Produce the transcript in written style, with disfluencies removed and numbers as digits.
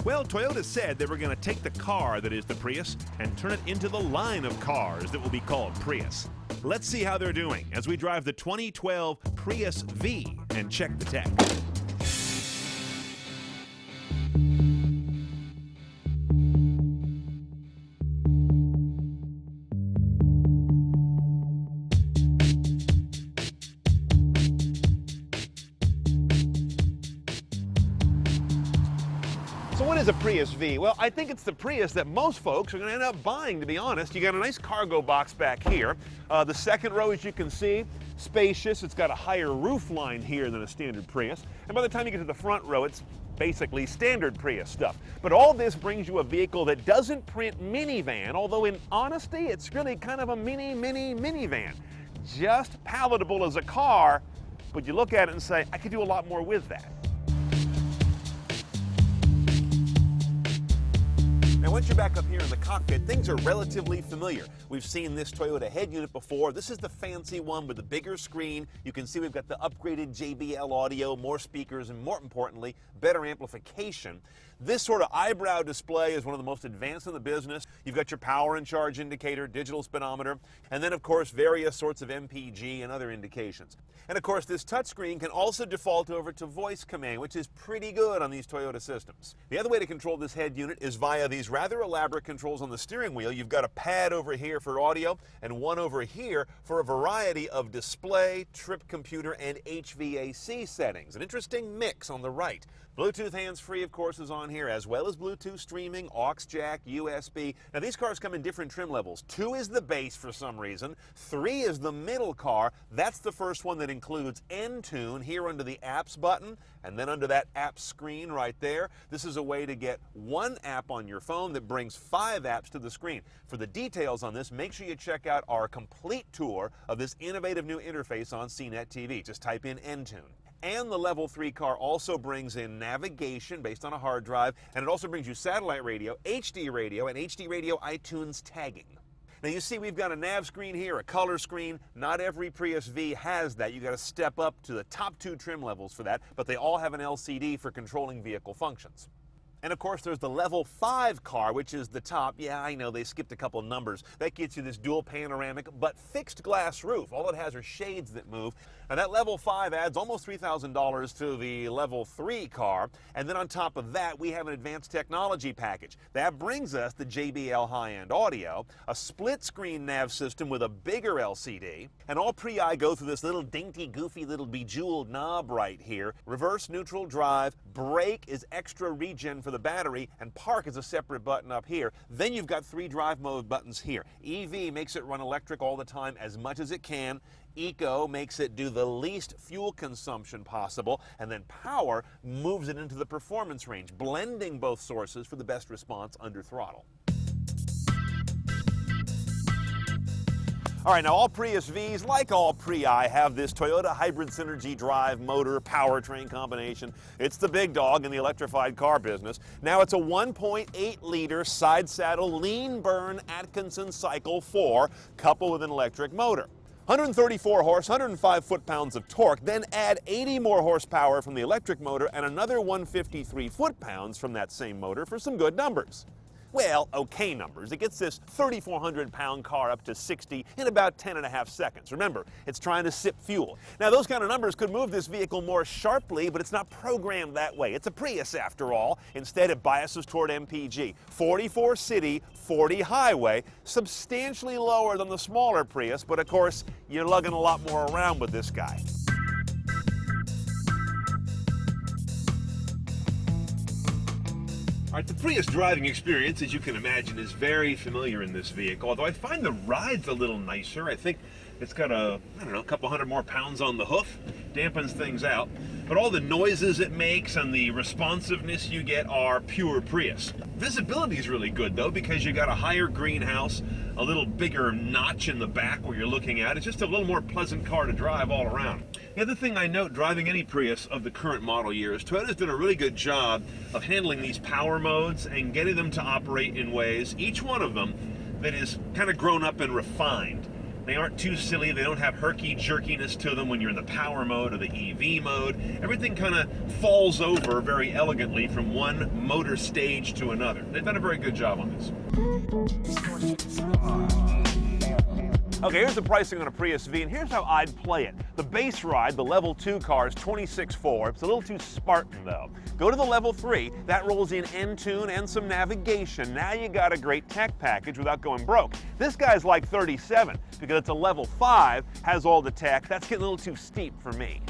Well, Toyota said they were going to take the car that is the Prius and turn it into the line of cars that will be called Prius. Let's see how they're doing as we drive the 2012 Prius V and check the tech. So what is a Prius V? Well, I think it's the Prius that most folks are going to end up buying, to be honest. You got a nice cargo box back here. The second row, as you can see, spacious. It's got a higher roof line here than a standard Prius. And by the time you get to the front row, it's basically standard Prius stuff. But all this brings you a vehicle that doesn't print minivan, although in honesty, it's really kind of a minivan. Just palatable as a car, but you look at it and say, I could do a lot more with that. Now, once you're back up here in the cockpit, things are relatively familiar. We've seen this Toyota head unit before. This is the fancy one with the bigger screen. You can see we've got the upgraded JBL audio, more speakers, and more importantly, better amplification. This sort of eyebrow display is one of the most advanced in the business. You've got your power and charge indicator, digital speedometer, and then, of course, various sorts of MPG and other indications. And, of course, this touchscreen can also default over to voice command, which is pretty good on these Toyota systems. The other way to control this head unit is via these rather elaborate controls on the steering wheel. You've got a pad over here for audio and one over here for a variety of display, trip computer, and HVAC settings. An interesting mix on the right. Bluetooth hands-free, of course, is on here, as well as Bluetooth streaming, aux jack, USB. Now, these cars come in different trim levels. 2 is the base for some reason. 3 is the middle car. That's the first one that includes N-Tune here under the apps button, and then under that app screen right there. This is a way to get one app on your phone that brings 5 apps to the screen. For the details on this, make sure you check out our complete tour of this innovative new interface on CNET TV. Just type in N-Tune. And the Level 3 car also brings in navigation based on a hard drive, and it also brings you satellite radio, HD radio, and HD radio iTunes tagging. Now you see we've got a nav screen here, a color screen. Not every Prius V has that. You got to step up to the top 2 trim levels for that, but they all have an LCD for controlling vehicle functions. And of course, there's the Level 5 car, which is the top. Yeah, I know, they skipped a couple numbers. That gets you this dual panoramic, but fixed glass roof. All it has are shades that move. Now that Level 5 adds almost $3,000 to the Level 3 car. And then on top of that, we have an advanced technology package. That brings us the JBL high-end audio, a split-screen nav system with a bigger LCD, and all Prii go through this little dainty, goofy, little bejeweled knob right here. Reverse, neutral, drive. Brake is extra regen for the battery, and park is a separate button up here. Then you've got 3 drive mode buttons here. EV makes it run electric all the time as much as it can. Eco makes it do the least fuel consumption possible, and then power moves it into the performance range, blending both sources for the best response under throttle. All right, now all Prius Vs, like all Prii, have this Toyota Hybrid Synergy drive motor powertrain combination. It's the big dog in the electrified car business. Now it's a 1.8-liter side saddle lean burn Atkinson Cycle 4 coupled with an electric motor. 134 horse, 105 foot-pounds of torque, then add 80 more horsepower from the electric motor and another 153 foot-pounds from that same motor for some good numbers. Well, okay numbers. It gets this 3,400-pound car up to 60 in about 10.5 seconds. Remember, it's trying to sip fuel. Now, those kind of numbers could move this vehicle more sharply, but it's not programmed that way. It's a Prius, after all. Instead, it biases toward MPG. 44 city, 40 highway, substantially lower than the smaller Prius, but of course, you're lugging a lot more around with this guy. All right, the Prius driving experience, as you can imagine, is very familiar in this vehicle, although I find the ride's a little nicer. I think it's got a couple hundred more pounds on the hoof, dampens things out. But all the noises it makes and the responsiveness you get are pure Prius. Visibility is really good, though, because you got a higher greenhouse, a little bigger notch in the back where you're looking at. It's just a little more pleasant car to drive all around. The other thing I note driving any Prius of the current model year is Toyota's done a really good job of handling these power modes and getting them to operate in ways, each one of them, that is kind of grown up and refined. They aren't too silly. They don't have herky jerkiness to them when you're in the power mode or the EV mode. Everything kind of falls over very elegantly from one motor stage to another. They've done a very good job on this. Okay, here's the pricing on a Prius V, and here's how I'd play it. The base ride, the level 2 car, is $26,400. It's a little too Spartan, though. Go to the level 3, that rolls in Entune and some navigation. Now you got a great tech package without going broke. This guy's like $37, because it's a level 5, has all the tech. That's getting a little too steep for me.